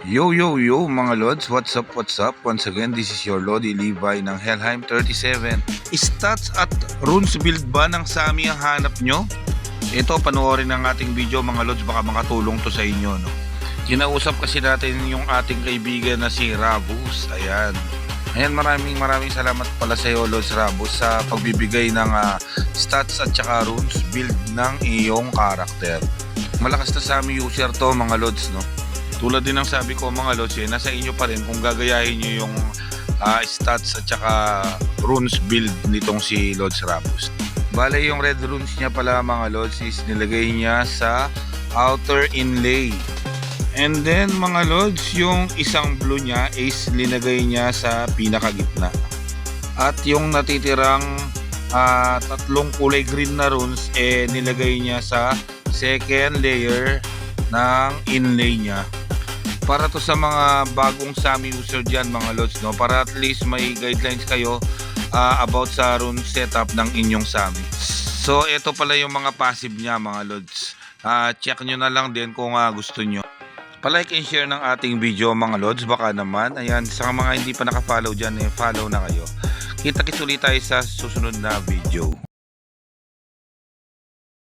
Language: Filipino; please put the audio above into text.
Yo yo yo mga Lods, what's up, what's up? Once again, this is your Lodi Levi ng Helheim 37. Stats at runes build ba ng Sami ang hanap nyo? Ito, panoorin ang ating video mga Lods, baka makatulong to sa inyo, no? Kinausap kasi natin yung ating kaibigan na si Rabus. Ayan, maraming salamat pala sa iyo Lods Rabus sa pagbibigay ng stats at saka runes build ng iyong karakter. Malakas na Sami user to mga Lods, no? Tulad din ng sabi ko mga Lods, nasa inyo pa rin kung gagayahin nyo yung stats at saka runes build nitong si Lods Rabus. Bale yung red runes niya pala mga Lods is nilagay niya sa outer inlay. And then mga Lods, yung isang blue niya is linagay niya sa pinakagitna. At yung natitirang tatlong kulay green na runes nilagay niya sa second layer ng inlay niya. Para to sa mga bagong Sami user dyan mga Lods, no? Para at least may guidelines kayo about sa rune setup ng inyong Sami. So ito pala yung mga passive niya mga Lods. Check nyo na lang din kung gusto nyo. Palike and share ng ating video mga Lods, baka naman. Ayan, sa mga hindi pa nakafollow dyan, follow na kayo. Kita-kits ulit tayo sa susunod na video.